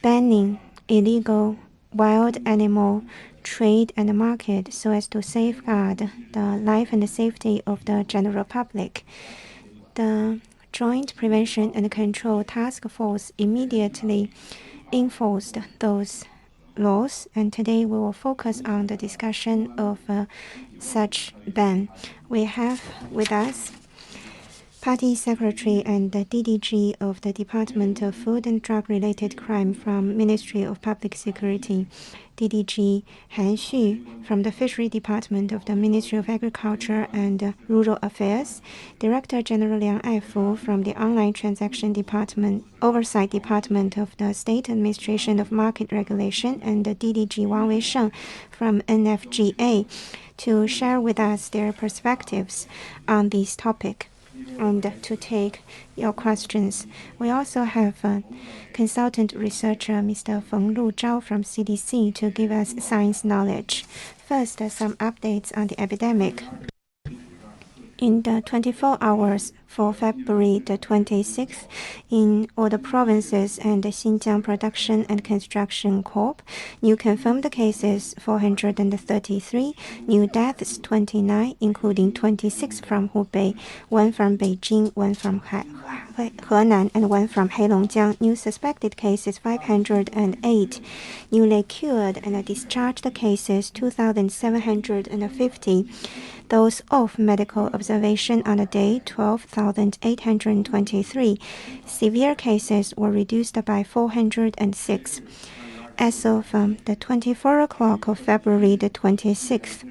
banning illegal wild animal trade and market so as to safeguard the life and the safety of the general public. The Joint Prevention and Control Task Force immediately enforced those laws, and today we will focus on the discussion of such ban. We have with us Party Secretary and the DDG of the Department of Food and Drug-Related Crime from Ministry of Public Security, DDG Han Xu from the Fishery Department of the Ministry of Agriculture and Rural Affairs, Director General Liang Aifu from the Online Transaction Department, Oversight Department of the State Administration of Market Regulation, and the DDG Wang Weisheng from NFGA to share with us their perspectives on this topic and to take your questions. We also have consultant researcher Mr. Feng Lu Zhao from CDC to give us science knowledge. First, some updates on the epidemic. In the 24 hours for February the 26th, in all the provinces and the Xinjiang Production and Construction Corp, new confirmed cases 433, new deaths 29, including 26 from Hubei, 1 from Beijing, 1 from Henan, and 1 from Heilongjiang. New suspected cases 508, newly cured and discharged cases 2,750. Those off medical observation on the day, 12,823. Severe cases were reduced by 406. As of the 24 o'clock of February the 26th,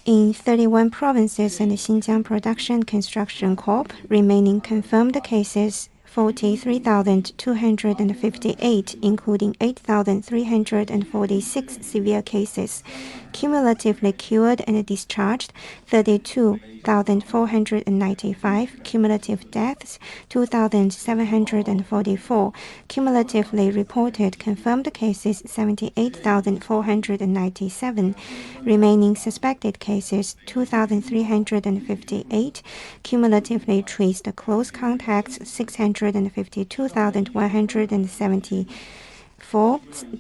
in 31 provinces and the Xinjiang Production Construction Corp, remaining confirmed cases 43,258, including 8,346 severe cases. Cumulatively cured and discharged 32,495. Cumulative deaths 2,744. Cumulatively reported confirmed cases 78,497. Remaining suspected cases 2,358. Cumulatively traced close contacts 652,174.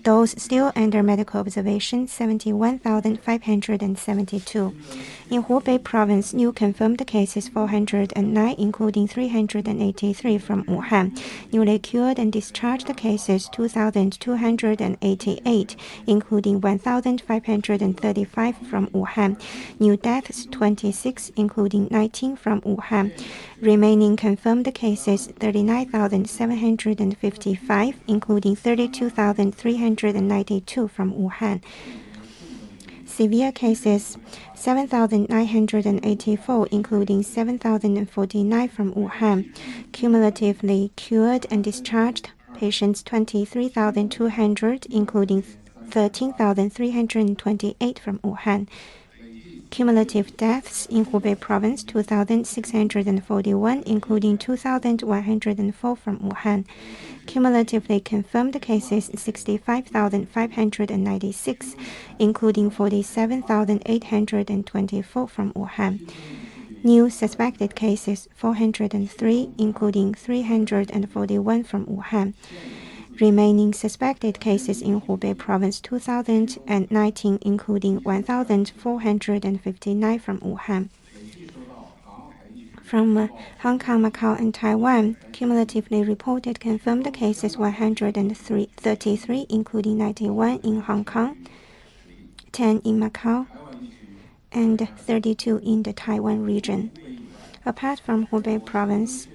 Those still under medical observation 71,572. In Hubei province, new confirmed cases 409, including 383 from Wuhan. Newly cured and discharged cases 2,288, including 1,535 from Wuhan. New deaths 26, including 19 from Wuhan. Remaining confirmed cases 39,755, including 32,392 from Wuhan. Severe cases 7,984, including 7,049 from Wuhan. Cumulatively cured and discharged patients 23,200, including 13,328 from Wuhan. Cumulative deaths in Hubei province 2,641, including 2,104 from Wuhan. Cumulatively confirmed cases 65,596, including 47,824 from Wuhan. New suspected cases 403, including 341 from Wuhan. Remaining suspected cases in Hubei province 2,019, including 1,459 from Wuhan. From Hong Kong, Macau, and Taiwan, cumulatively reported confirmed cases 133, including 91 in Hong Kong, 10 in Macau, and 32 in the Taiwan region. Apart from Hubei province,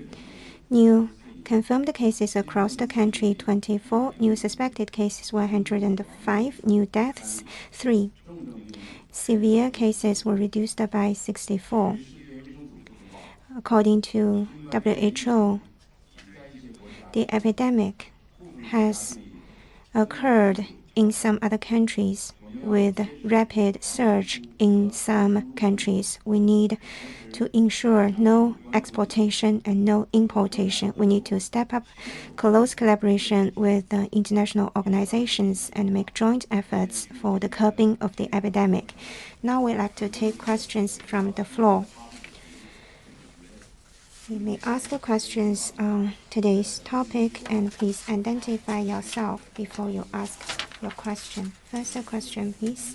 new confirmed cases across the country 24, new suspected cases 105, new deaths 3. Severe cases were reduced by 64. According to WHO, the epidemic has occurred in some other countries with rapid surge in some countries. We need to ensure no exportation and no importation. We need to step up close collaboration with international organizations and make joint efforts for the curbing of the epidemic. Now we'd like to take questions from the floor. You may ask questions on today's topic, and please identify yourself before you ask your question. First question, please.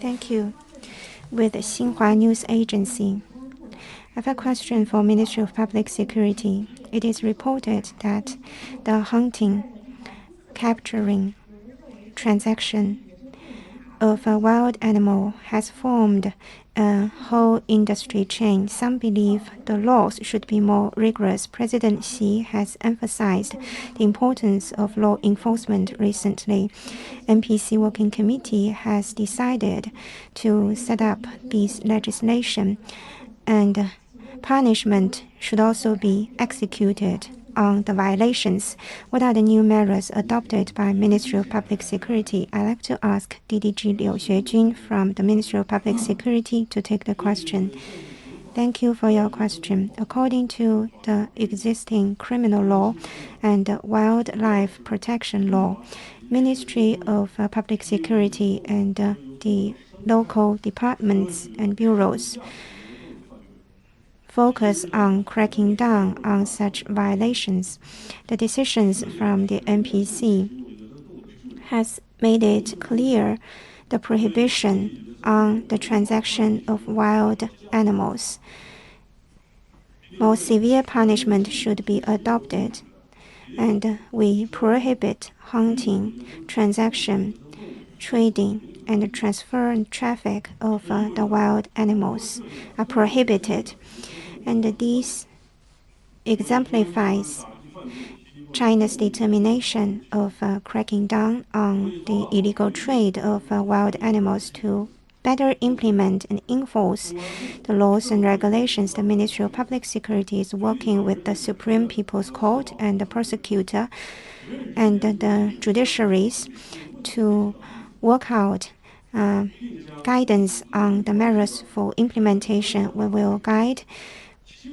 Thank you. With Xinhua News Agency, I have a question for Ministry of Public Security. It is reported that the hunting, capturing, transaction of a wild animal has formed a whole industry chain. Some believe the laws should be more rigorous. President Xi has emphasized the importance of law enforcement recently. NPC Working Committee has decided to set up this legislation, and punishment should also be executed on the violations. What are the new measures adopted by Ministry of Public Security? I'd like to ask DDG Liu Xuejun from the Ministry of Public Security to take the question. Thank you for your question. According to the existing criminal law and wildlife protection law, Ministry of Public Security and the local departments and bureaus focus on cracking down on such violations. The decisions from the NPC has made it clear the prohibition on the transaction of wild animals. More severe punishment should be adopted, and we prohibit hunting, transaction, trading, and transfer and traffic of the wild animals are prohibited. And this exemplifies China's determination of cracking down on the illegal trade of wild animals. To better implement and enforce the laws and regulations, the Ministry of Public Security is working with the Supreme People's Court and the prosecutor and the judiciaries to work out guidance on the measures for implementation. We will guide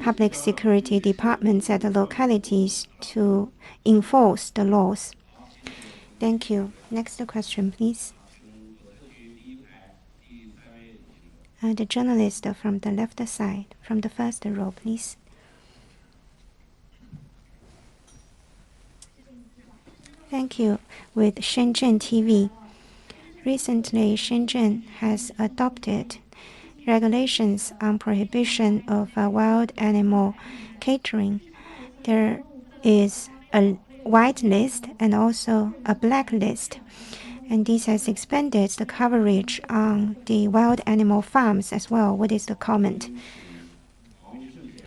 public security departments at the localities to enforce the laws. Thank you. Next question, please. The journalist from the left side, from the first row, please. Thank you. With Shenzhen TV. Recently, Shenzhen has adopted regulations on prohibition of wild animal catering. There is a white list and also a black list, and this has expanded the coverage on the wild animal farms as well. What is the comment?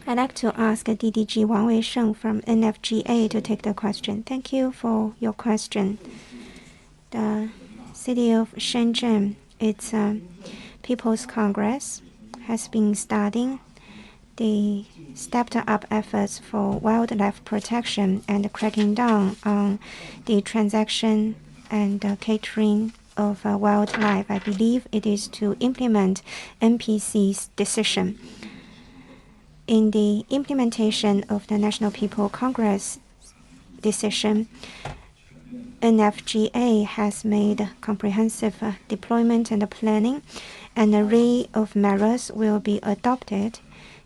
I'd like to ask DDG Wang Weisheng from NFGA to take the question. Thank you for your question. The city of Shenzhen, its People's Congress has been studying the stepped-up efforts for wildlife protection and cracking down on the transaction and catering of wildlife. I believe it is to implement NPC's decision. In the implementation of the National People Congress decision, NFGA has made comprehensive deployment and planning. An array of measures will be adopted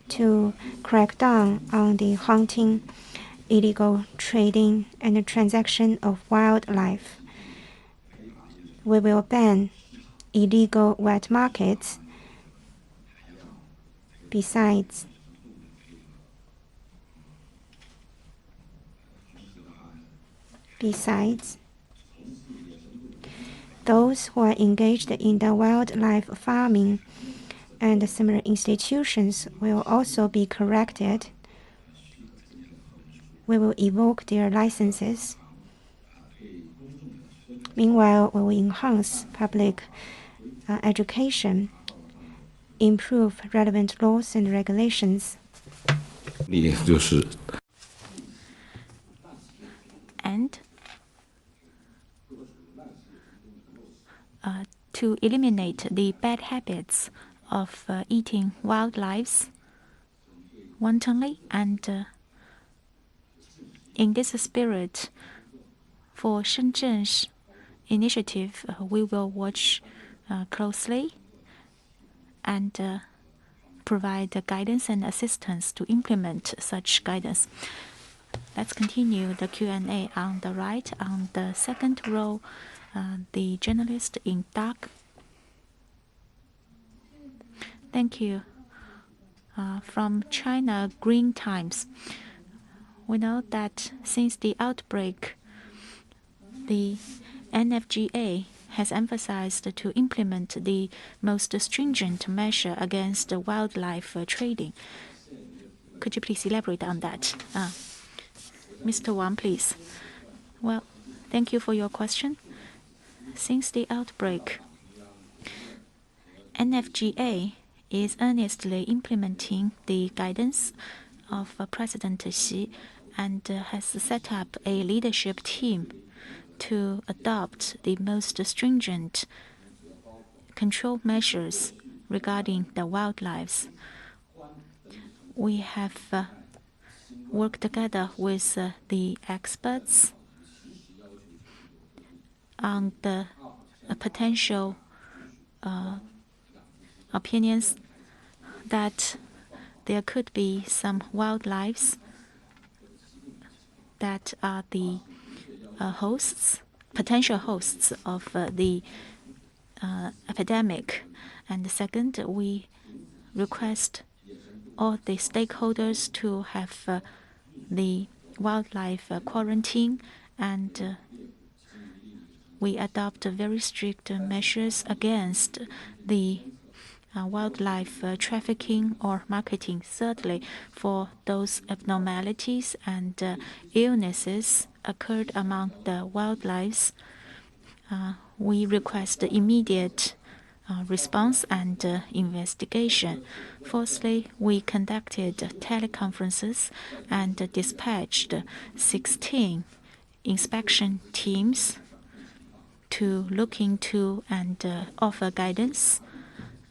to crack down on the hunting, illegal trading, and the transaction of wildlife. We will ban illegal wet markets. Besides, those who are engaged in the wildlife farming and similar institutions will also be corrected. We will evoke their licenses. Meanwhile, we will enhance public education, improve relevant laws and regulations. And to eliminate the bad habits of eating wildlife wantonly, and in this spirit, for Shenzhen's initiative, we will watch closely and provide guidance and assistance to implement such guidance. Let's continue the Q&A on the right. On the second row, the journalist in dark. Thank you. From China Green Times. We know that since the outbreak, the NFGA has emphasized to implement the most stringent measure against wildlife trading. Could you please elaborate on that? Mr. Wang, please. Well, thank you for your question. Since the outbreak, NFGA is earnestly implementing the guidance of President Xi and has set up a leadership team to adopt the most stringent control measures regarding the wildlife. We have worked together with the experts on the potential opinions that there could be some wildlife that are the potential hosts of the epidemic. And second, we request all the stakeholders to have the wildlife quarantine, and we adopt very strict measures against the wildlife trafficking or marketing. Thirdly, for those abnormalities and illnesses occurred among the wildlife, we request immediate response and investigation. Fourthly, we conducted teleconferences and dispatched 16 inspection teams to look into and offer guidance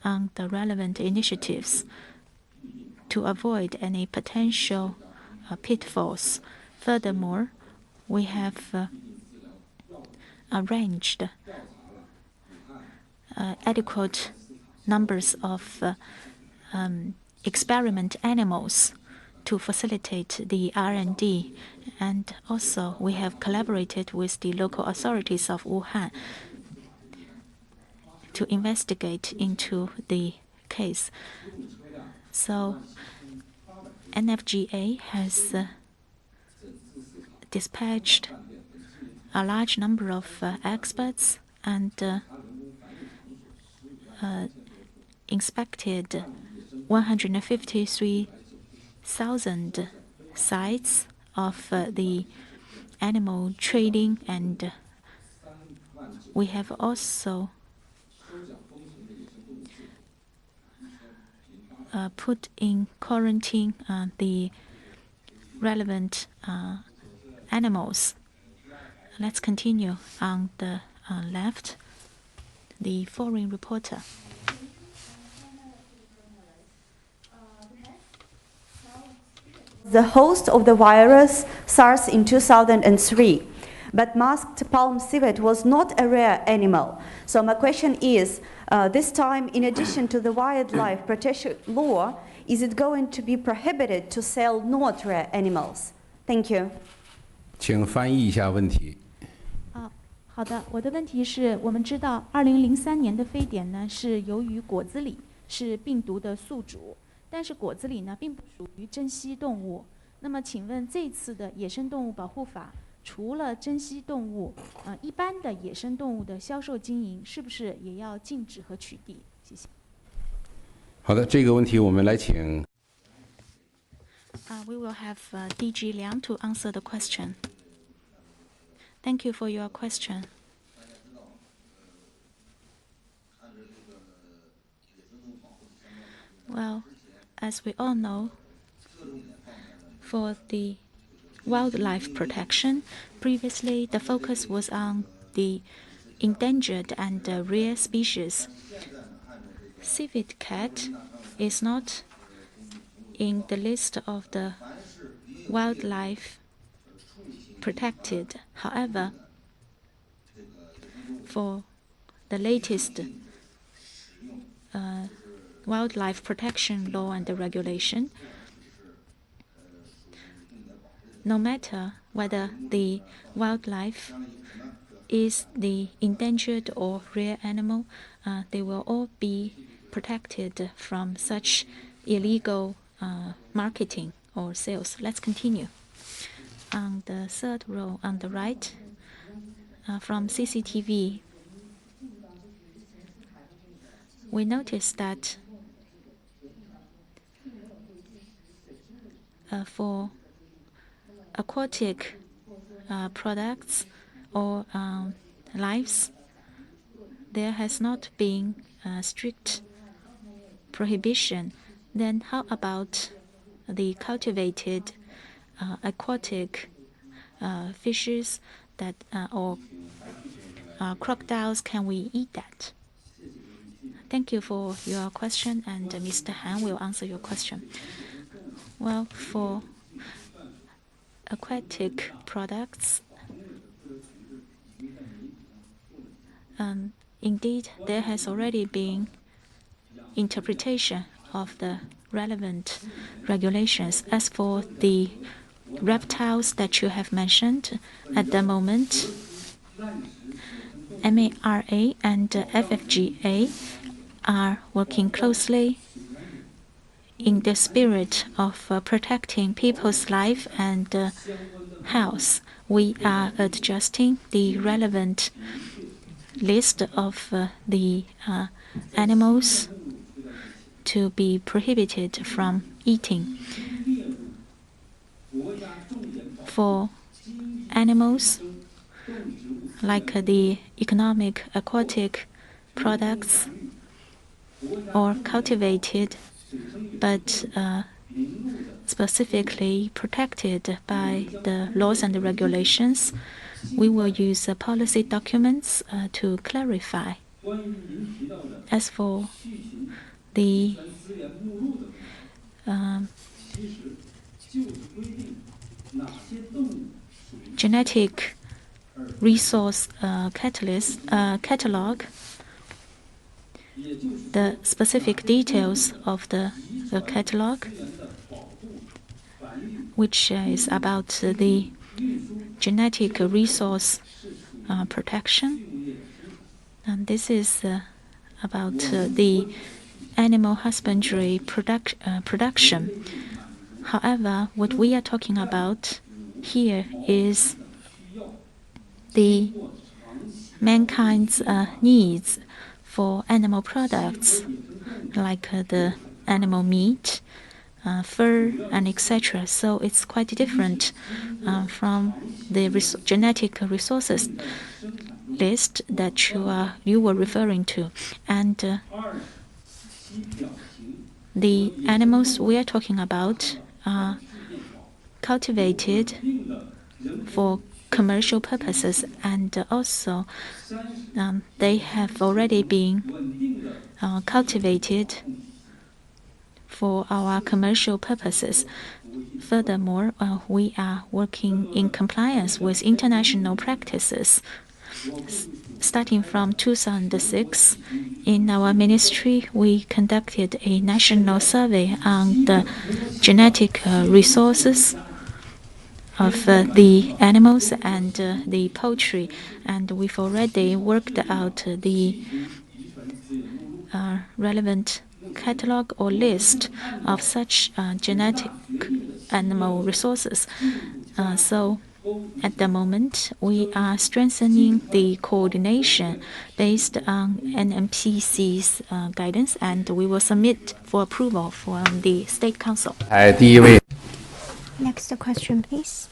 on the relevant initiatives to avoid any potential pitfalls. Furthermore, we have arranged adequate numbers of experiment animals to facilitate the R&D, and also we have collaborated with the local authorities of Wuhan to investigate into the case. So NFGA has dispatched a large number of experts and inspected 153,000 sites of the animal trading, and we have also put in quarantine the relevant animals. Let's continue on the left. The foreign reporter. The host of the virus, SARS, in 2003. But masked palm civet was not a rare animal. So my question is, this time, in addition to the wildlife protection law, is it going to be prohibited to sell not rare animals? Thank you. 请翻译一下问题。好的，我的问题是我们知道2003年的非典呢是由于果子狸是病毒的宿主，但是果子狸呢并不属于珍稀动物。那么请问这次的野生动物保护法除了珍稀动物，一般的野生动物的销售经营是不是也要禁止和取缔？谢谢。好的，这个问题我们来请。We will have DG Liang to answer the question. Thank you for your question. Well, as we all know, for the wildlife protection, previously the focus was on the endangered and rare species. Civet cat is not in the list of the wildlife protected. However, for the latest wildlife protection law and the regulation, no matter whether the wildlife is the endangered or rare animal, they will all be protected from such illegal marketing or sales. Let's continue. On the third row on the right, from CCTV, we noticed that for aquatic products or lives, there has not been strict prohibition. Then how about the cultivated aquatic fishes that or crocodiles? Can we eat that? Thank you for your question, and Mr. Han will answer your question. Well, for aquatic products, indeed, there has already been interpretation of the relevant regulations. As for the reptiles that you have mentioned, at the moment, MARA and FFGA are working closely in the spirit of protecting people's life and health. We are adjusting the relevant list of the animals to be prohibited from eating. For animals like the economic aquatic products or cultivated but specifically protected by the laws and the regulations, we will use policy documents to clarify. As for the genetic resource catalog, the specific details of the catalog, which is about the genetic resource protection. And this is about the animal husbandry production. However, what we are talking about here is the mankind's needs for animal products, like the animal meat, fur, and etc. So it's quite different from the genetic resources list that you were referring to. And the animals we are talking about are cultivated for commercial purposes, and also they have already been cultivated for our commercial purposes. Furthermore, we are working in compliance with international practices. Starting from 2006, in our ministry, we conducted a national survey on the genetic resources of the animals and the poultry, and we've already worked out the relevant catalog or list of such genetic animal resources. So at the moment, we are strengthening the coordination based on NMPC's guidance, and we will submit for approval from the State Council. Next question, please.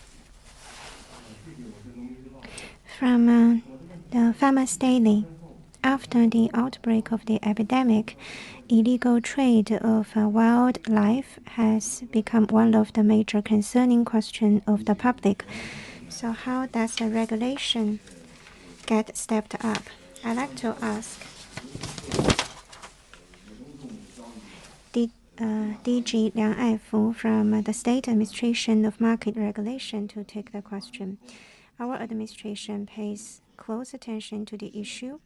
From the Farmers Daily. After the outbreak of the epidemic, illegal trade of wildlife has become one of the major concerning questions of the public. So how does the regulation get stepped up? I'd like to ask DG Liang Aifu from the State Administration of Market Regulation to take the question. Our administration pays close attention to the issue,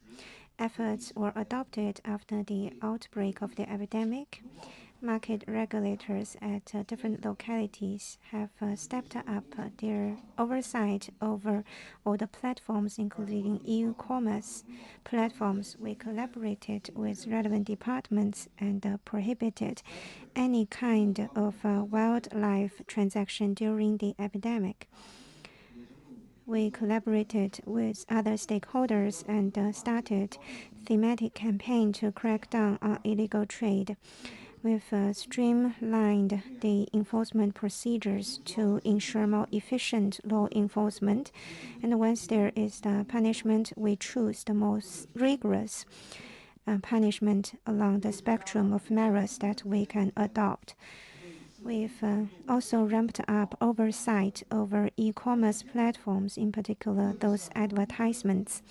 efforts were adopted after the outbreak of the epidemic. Market regulators at different localities have stepped up their oversight over all the platforms, including e-commerce platforms. We collaborated with relevant departments and prohibited any kind of wildlife transaction during the epidemic. We collaborated with other stakeholders and started thematic campaign to crack down on illegal trade. We've streamlined the enforcement procedures to ensure more efficient law enforcement. And once there is the punishment, we choose the most rigorous punishment along the spectrum of measures that we can adopt. We've also ramped up oversight over e-commerce platforms, in particular those advertisements.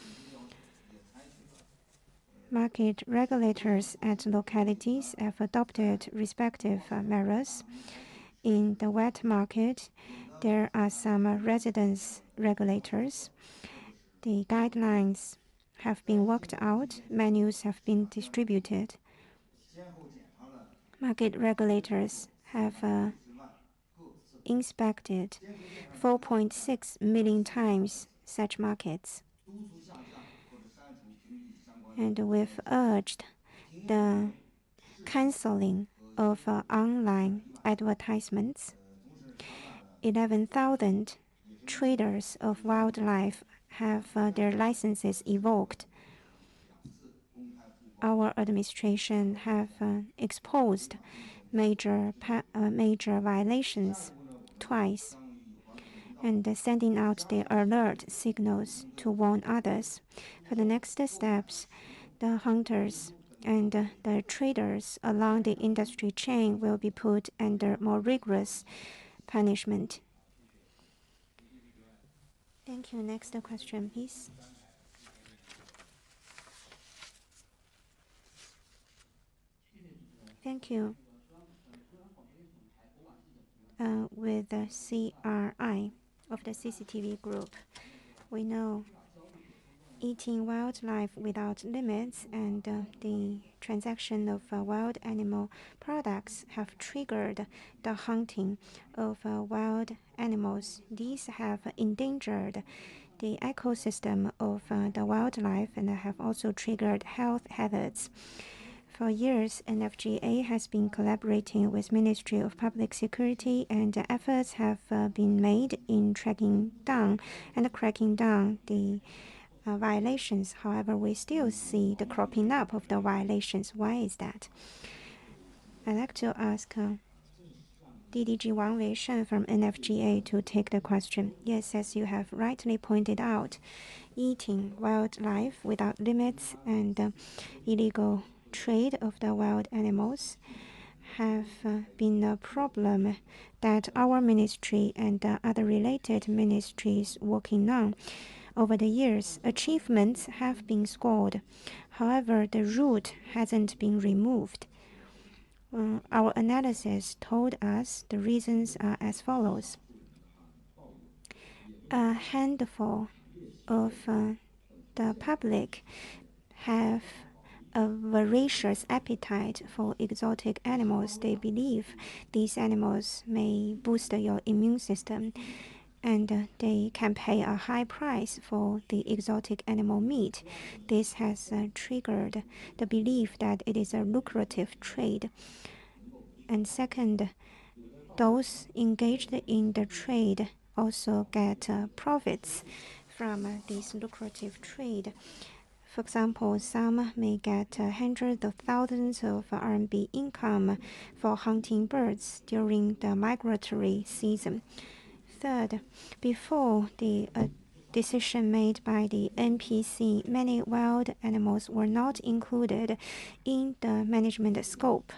Market regulators at localities have adopted respective measures. In the wet market, there are some residence regulators. The guidelines have been worked out, menus have been distributed. Market regulators have inspected 4.6 million times such markets. And we've urged the canceling of online advertisements. 11,000 traders of wildlife have their licenses revoked. Our administration have exposed major violations twice and sending out the alert signals to warn others. For the next steps, the hunters and the traders along the industry chain will be put under more rigorous punishment. Thank you. Next question, please. Thank you. With the CRI of the CCTV group, we know eating wildlife without limits and the transaction of wild animal products have triggered the hunting of wild animals. These have endangered the ecosystem of the wildlife and have also triggered health hazards. For years, NFGA has been collaborating with Ministry of Public Security, and efforts have been made in tracking down and cracking down the violations. However, we still see the cropping up of the violations. Why is that? I'd like to ask DDG Wang Weishen from NFGA to take the question. Yes, as you have rightly pointed out, eating wildlife without limits and illegal trade of the wild animals have been a problem that our ministry and other related ministries working on. Over the years, achievements have been scored. However, the root hasn't been removed. Our analysis told us the reasons are as follows. A handful of the public have a voracious appetite for exotic animals. They believe these animals may boost your immune system, and they can pay a high price for the exotic animal meat. This has triggered the belief that it is a lucrative trade. And second, those engaged in the trade also get profits from this lucrative trade. For example, some may get hundreds of thousands of RMB income for hunting birds during the migratory season. Third, before the decision made by the NPC, many wild animals were not included in the management scope.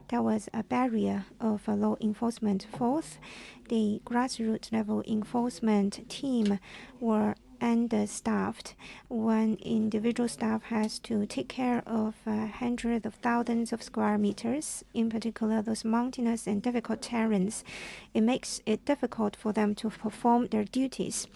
There was a barrier of law enforcement. Fourth, the grassroots level enforcement team were understaffed. One individual staff has to take care of hundreds of thousands of square meters, in particular those mountainous and difficult terrains. It makes it difficult for them to perform their duties.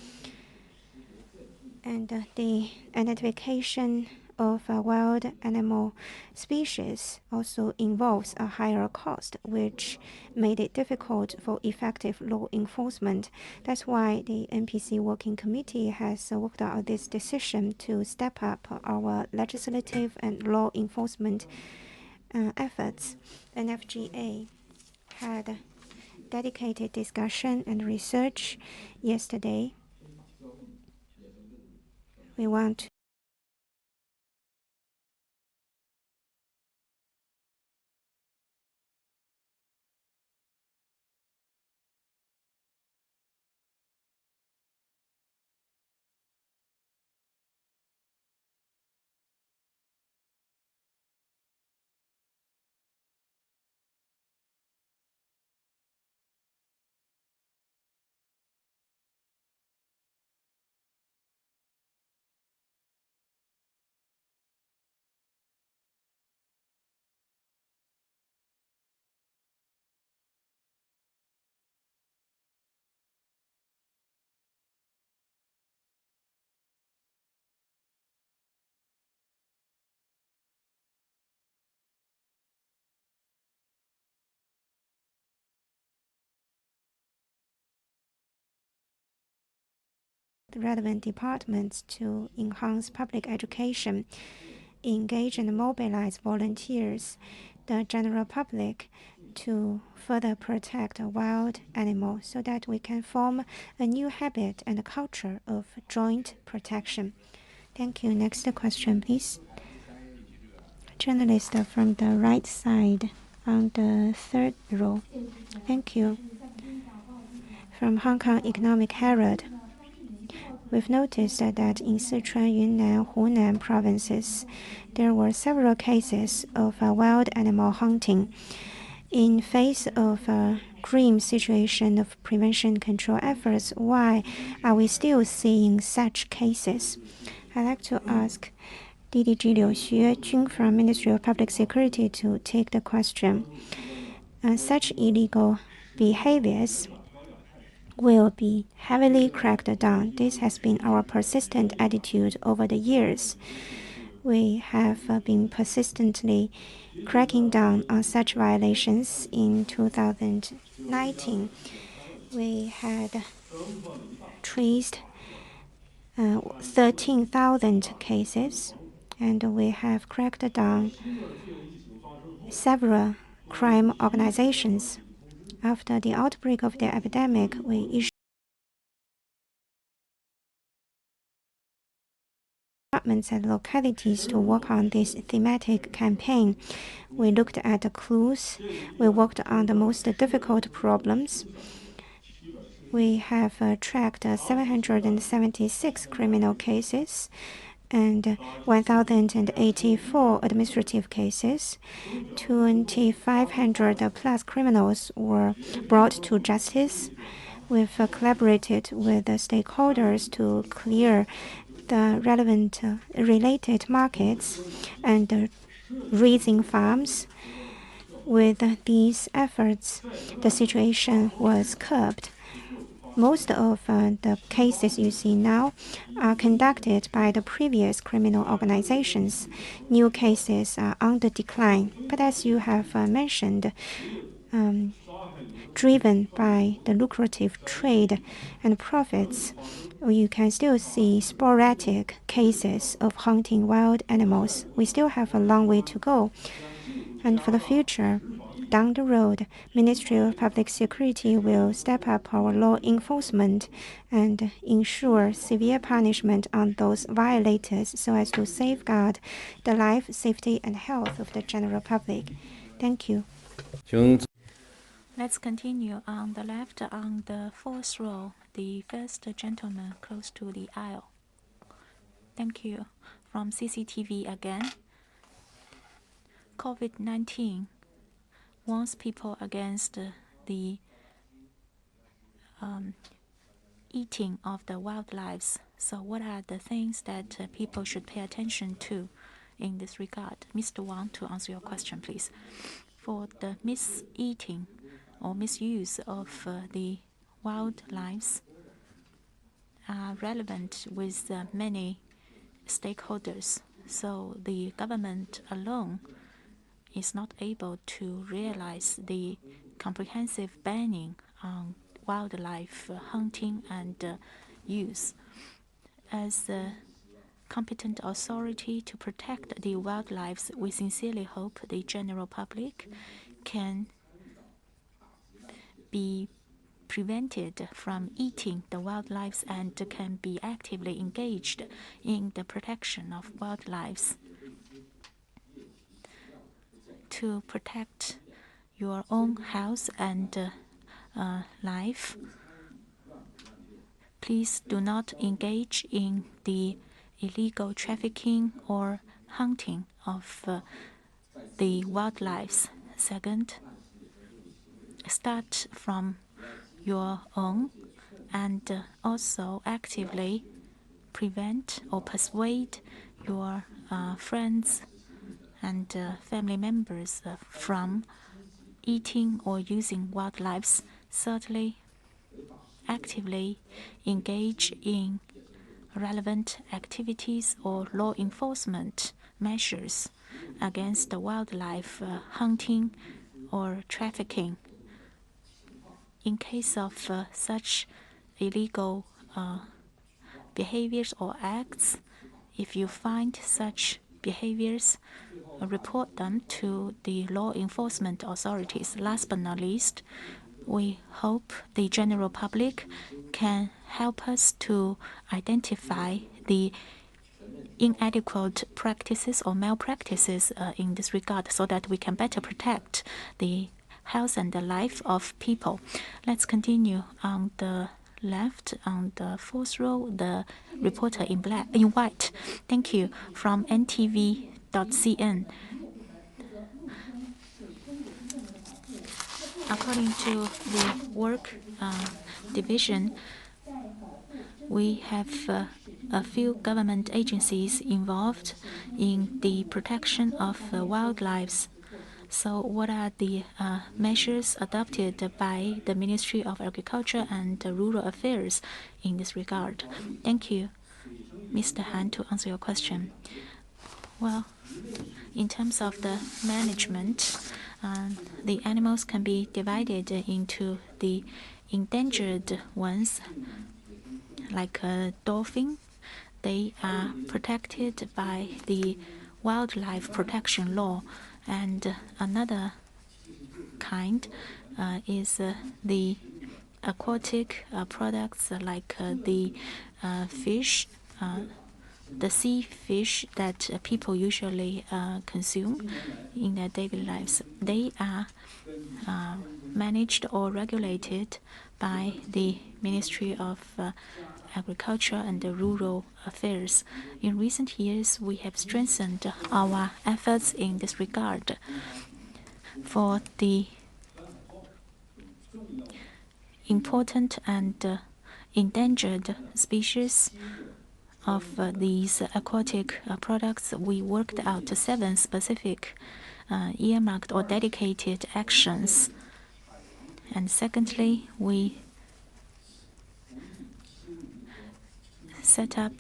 And the identification of wild animal species also involves a higher cost, which made it difficult for effective law enforcement. That's why the NPC Working Committee has worked out this decision to step up our legislative and law enforcement efforts. NFGA had dedicated discussion and research yesterday. We want the relevant departments to enhance public education, engage and mobilize volunteers, the general public, to further protect wild animals so that we can form a new habit and a culture of joint protection. Thank you. Next question, please. Journalist from the right side on the third row. Thank you. From Hong Kong Economic Herald. We've noticed that in Sichuan, Yunnan, Hunan provinces, there were several cases of wild animal hunting. In face of a grim situation of prevention control efforts, why are we still seeing such cases? I'd like to ask DDG Liu Xuejun from Ministry of Public Security to take the question. Such illegal behaviors will be heavily cracked down. This has been our persistent attitude over the years. We have been persistently cracking down on such violations. In 2019, we had traced 13,000 cases, and we have cracked down several crime organizations. After the outbreak of the epidemic, we issued departments and localities to work on this thematic campaign. We looked at the clues. We worked on the most difficult problems. We have tracked 776 criminal cases and 1,084 administrative cases. 2,500 plus criminals were brought to justice. We've collaborated with the stakeholders to clear the relevant related markets and raising farms. With these efforts, the situation was curbed. Most of the cases you see now are conducted by the previous criminal organizations. New cases are on the decline. But as you have mentioned, driven by the lucrative trade and profits, you can still see sporadic cases of hunting wild animals. We still have a long way to go. And for the future, down the road, Ministry of Public Security will step up our law enforcement and ensure severe punishment on those violators so as to safeguard the life, safety, and health of the general public. Thank you. Let's continue on the left on the fourth row, the first gentleman close to the aisle. Thank you. From CCTV again. COVID-19 warns people against the eating of the wildlife. So what are the things that people should pay attention to in this regard? Mr. Wang, to answer your question, please. For the miseating or misuse of the wildlife are relevant with many stakeholders. So the government alone is not able to realize the comprehensive banning on wildlife hunting and use. As a competent authority to protect the wildlife, we sincerely hope the general public can be prevented from eating the wildlife and can be actively engaged in the protection of wildlife. To protect your own health and life, please do not engage in the illegal trafficking or hunting of the wildlife. Second, start from your own and also actively prevent or persuade your friends and family members from eating or using wildlife. Thirdly, actively engage in relevant activities or law enforcement measures against the wildlife hunting or trafficking. In case of such illegal behaviors or acts, if you find such behaviors, report them to the law enforcement authorities. Last but not least, we hope the general public can help us to identify the inadequate practices or malpractices in this regard so that we can better protect the health and the life of people. Let's continue on the left, on the fourth row, the reporter in white. Thank you. From ntv.cn. According to the work division, we have a few government agencies involved in the protection of wildlife. So what are the measures adopted by the Ministry of Agriculture and Rural Affairs in this regard? Thank you, Mr. Han, to answer your question. Well, in terms of the management, the animals can be divided into the endangered ones, like a dolphin. They are protected by the wildlife protection law. And another kind is the aquatic products like the fish, the sea fish that people usually consume in their daily lives. They are managed or regulated by the Ministry of Agriculture and Rural Affairs. In recent years, we have strengthened our efforts in this regard. For the important and endangered species of these aquatic products, we worked out 7 specific earmarked or dedicated actions. And secondly, we set up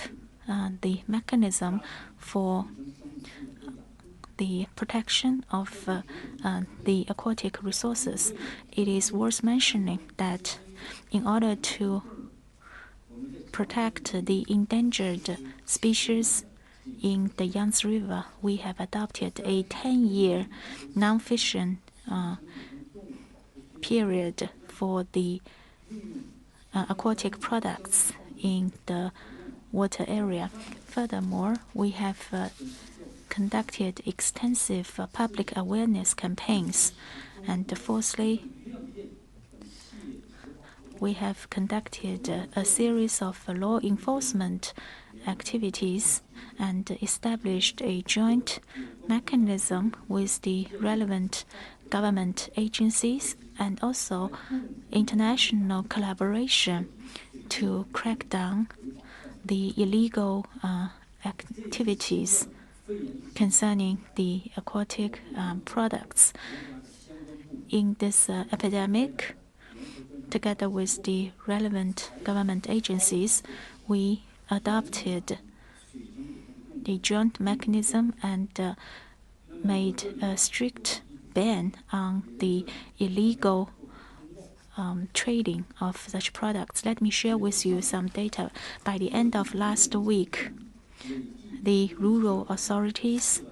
the mechanism for the protection of the aquatic resources. It is worth mentioning that in order to protect the endangered species in the Yangtze River, we have adopted a 10-year non-fishing period for the aquatic products in the water area. Furthermore, we have conducted extensive public awareness campaigns. And fourthly, we have conducted a series of law enforcement activities and established a joint mechanism with the relevant government agencies and also international collaboration to crack down the illegal activities concerning the aquatic products. In this epidemic, together with the relevant government agencies, we adopted the joint mechanism and made a strict ban on the illegal trading of such products. Let me share with you some data. By the end of last week, the rural authorities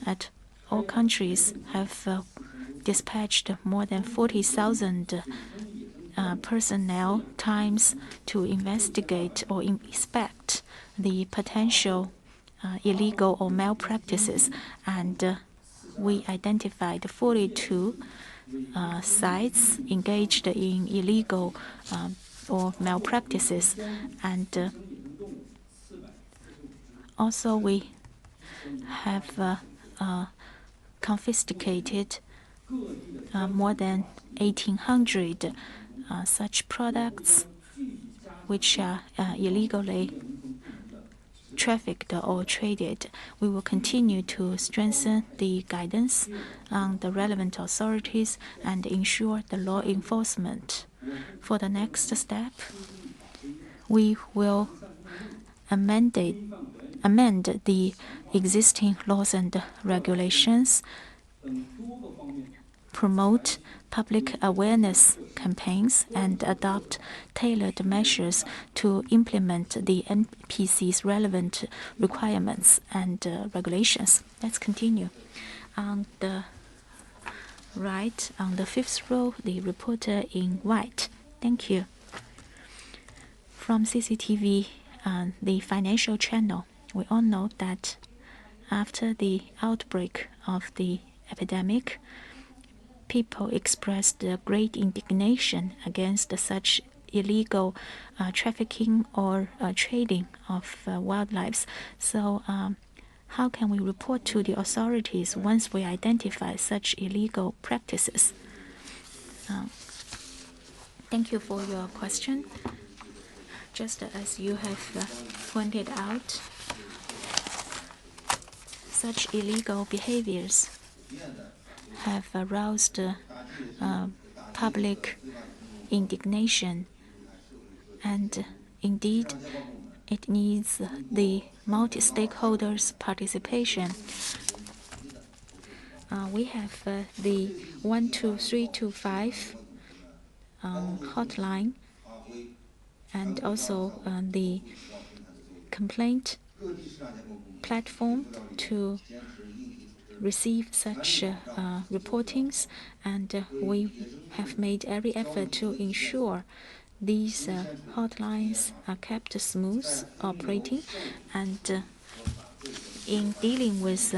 at all countries have dispatched more than 40,000 personnel times to investigate or inspect the potential illegal or malpractices, and we identified 42 sites engaged in illegal or malpractices, and also we have confiscated more than 1,800 such products which are illegally trafficked or traded. We will continue to strengthen the guidance on the relevant authorities and ensure the law enforcement. For the next step, we will amend the existing laws and regulations, promote public awareness campaigns, and adopt tailored measures to implement the NPC's relevant requirements and regulations. Let's continue. On the right, on the fifth row, the reporter in white. Thank you. From CCTV, the financial channel, we all know that after the outbreak of the epidemic, people expressed great indignation against such illegal trafficking or trading of wildlife. So how can we report to the authorities once we identify such illegal practices? Thank you for your question. Just as you have pointed out, such illegal behaviors have aroused public indignation, and indeed it needs the multi-stakeholders' participation. We have the 12325 hotline, and also the complaint platform to receive such reportings, and we have made every effort to ensure these hotlines are kept smooth operating, and in dealing with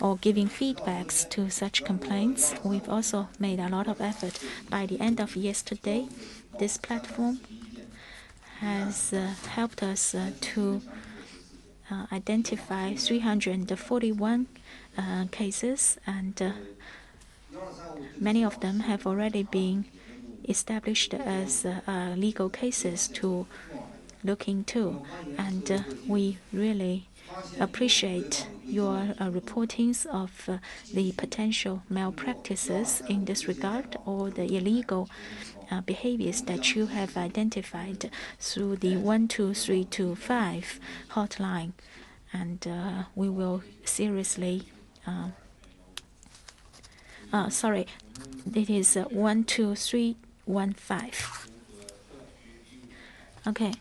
or giving feedbacks to such complaints, we've also made a lot of effort. By the end of yesterday, this platform has helped us to identify 341 cases, and many of them have already been established as legal cases to look into, and we really appreciate your reportings of the potential malpractices in this regard, or the illegal behaviors that you have identified through the 12325 hotline, and we will seriously sorry, it is 12315. Okay.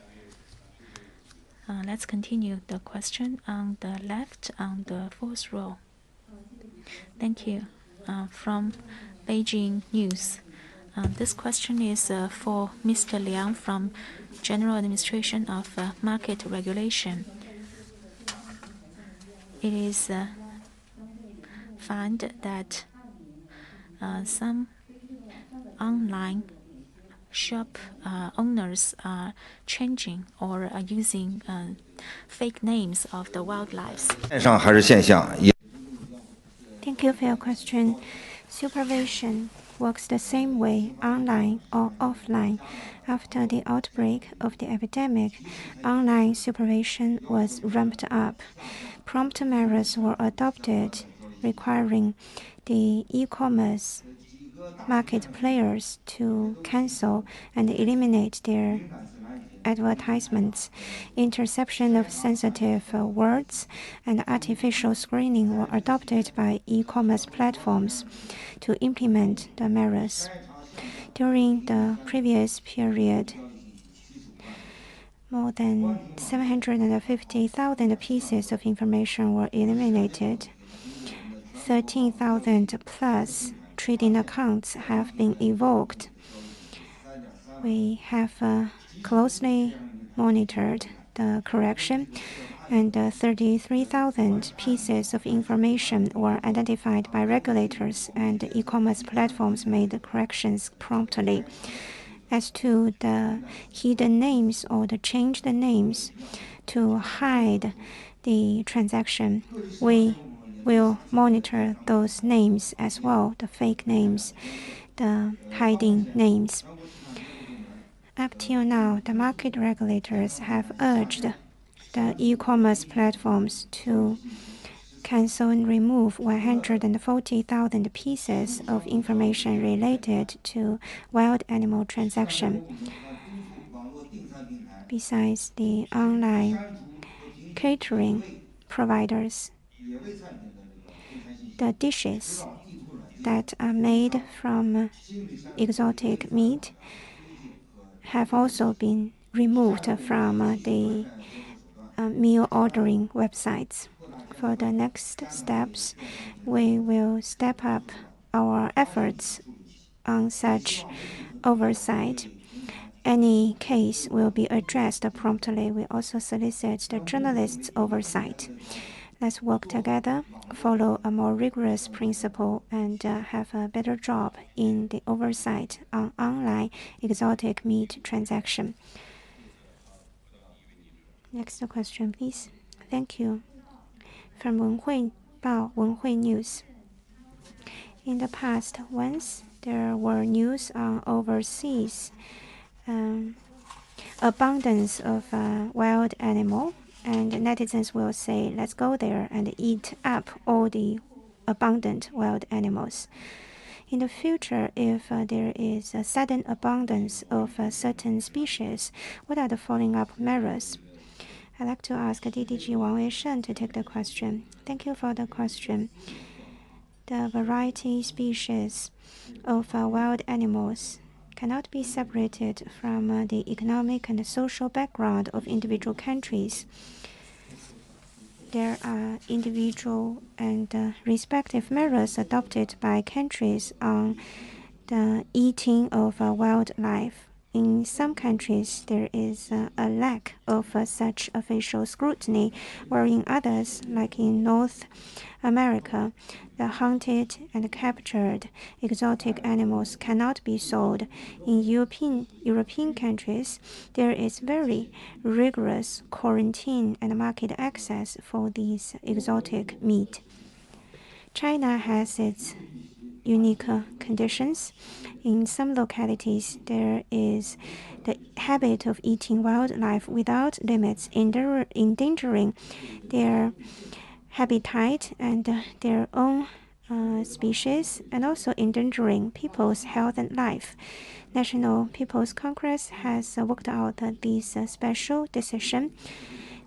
Let's continue the question on the left, on the fourth row. Thank you. From Beijing News. This question is for Mr. Liang from General Administration of Market Regulation. It is found that some online shop owners are changing or are using fake names of the wildlife. Thank you for your question. Supervision works the same way online or offline. After the outbreak of the epidemic, online supervision was ramped up. Prompt measures were adopted, requiring the e-commerce market players to cancel and eliminate their advertisements. Interception of sensitive words and artificial screening were adopted by e-commerce platforms to implement the measures. During the previous period, more than 750,000 pieces of information were eliminated. 13,000 plus trading accounts have been evoked. We have closely monitored the correction, and 33,000 pieces of information were identified by regulators, and e-commerce platforms made corrections promptly. As to the hidden names or the changed names to hide the transaction, we will monitor those names as well, the fake names, the hiding names. Up till now, the market regulators have urged the e-commerce platforms to cancel and remove 140,000 pieces of information related to wild animal transaction. Besides the online catering providers, the dishes that are made from exotic meat have also been removed from the meal ordering websites. For the next steps, we will step up our efforts on such oversight. Any case will be addressed promptly. We also solicit the journalists' oversight. Let's work together, follow a more rigorous principle, and have a better job in the oversight on online exotic meat transaction. Next question, please. Thank you. From Wenhui Bao, Wenhui News. In the past, once there were news on overseas abundance of wild animal, and netizens will say, let's go there and eat up all the abundant wild animals. In the future, if there is a sudden abundance of certain species, what are the following up measures? I'd like to ask DDG Wang Weishen to take the question. Thank you for the question. The variety species of wild animals cannot be separated from the economic and social background of individual countries. There are individual and respective measures adopted by countries on the eating of wildlife. In some countries, there is a lack of such official scrutiny, while in others, like in North America, the hunted and captured exotic animals cannot be sold. In European countries, there is very rigorous quarantine and market access for these exotic meat. China has its unique conditions. In some localities, there is the habit of eating wildlife without limits, endangering their habitat and their own species, and also endangering people's health and life. National People's Congress has worked out this special decision,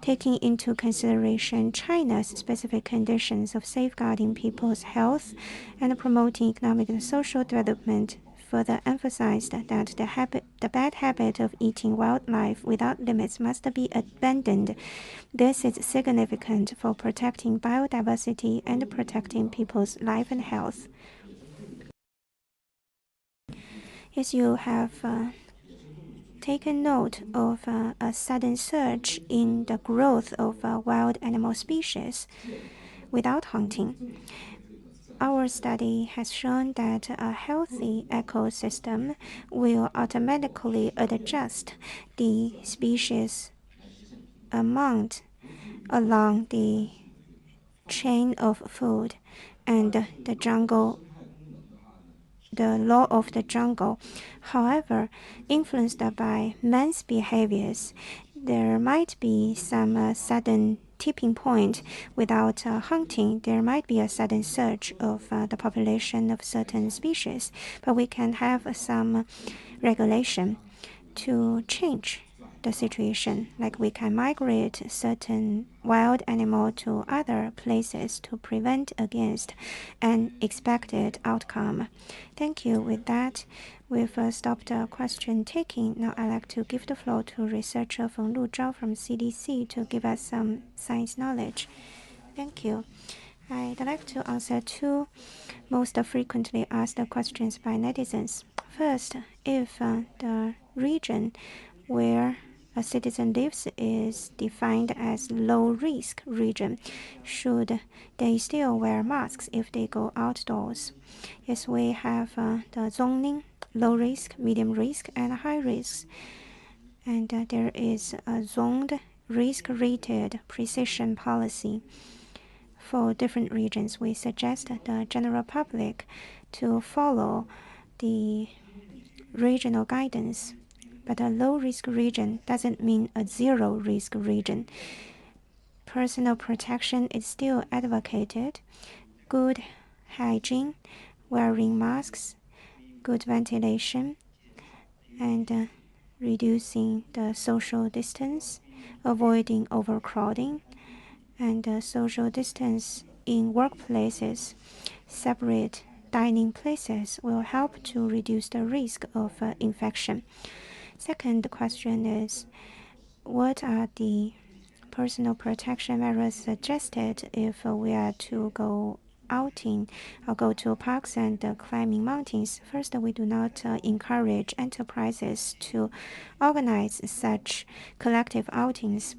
taking into consideration China's specific conditions of safeguarding people's health and promoting economic and social development. Further emphasized that the bad habit of eating wildlife without limits must be abandoned. This is significant for protecting biodiversity and protecting people's life and health. Yes, you have taken note of a sudden surge in the growth of wild animal species without hunting. Our study has shown that a healthy ecosystem will automatically adjust the species amount along the chain of food and the law of the jungle. However, influenced by man's behaviors, there might be some sudden tipping point. Without hunting, there might be a sudden surge of the population of certain species, but we can have some regulation to change the situation. Like we can migrate certain wild animal to other places to prevent against an expected outcome. Thank you. With that, we've stopped question taking. Now I'd like to give the floor to researcher Feng Luzhao from CDC to give us some science knowledge. Thank you. I'd like to answer two most frequently asked questions by netizens. First, if the region where a citizen lives is defined as low-risk region, should they still wear masks if they go outdoors? Yes, we have the zoning, low risk, medium risk, and high risk. And there is a zoned risk-rated precision policy. For different regions, we suggest the general public to follow the regional guidance. But a low-risk region doesn't mean a zero-risk region. Personal protection is still advocated. Good hygiene, wearing masks, good ventilation, and reducing the social distance, avoiding overcrowding, and social distance in workplaces, separate dining places will help to reduce the risk of infection. Second question is, what are the personal protection measures suggested if we are to go outing or go to parks and climbing mountains? First, we do not encourage enterprises to organize such collective outings.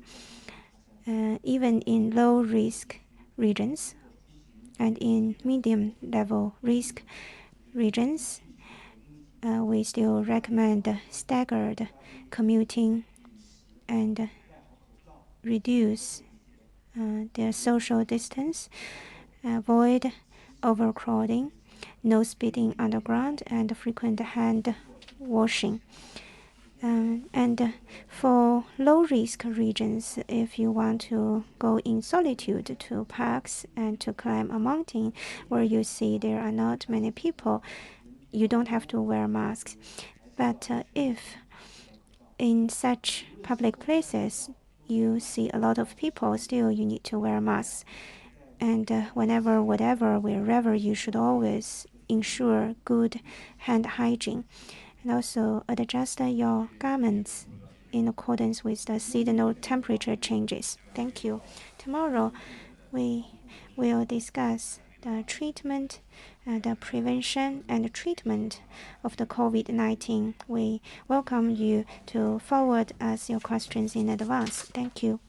Even in low-risk regions and in medium-level risk regions, we still recommend staggered commuting and reduce their social distance, avoid overcrowding, no spitting on the ground, and frequent hand washing. And for low-risk regions, if you want to go in solitude to parks and to climb a mountain where you see there are not many people, you don't have to wear masks. But if in such public places you see a lot of people, still you need to wear masks. And whenever, wherever, you should always ensure good hand hygiene. And also adjust your garments in accordance with the seasonal temperature changes. Thank you. Tomorrow, we will discuss the treatment, the prevention and treatment of the COVID-19. We welcome you to forward us your questions in advance. Thank you.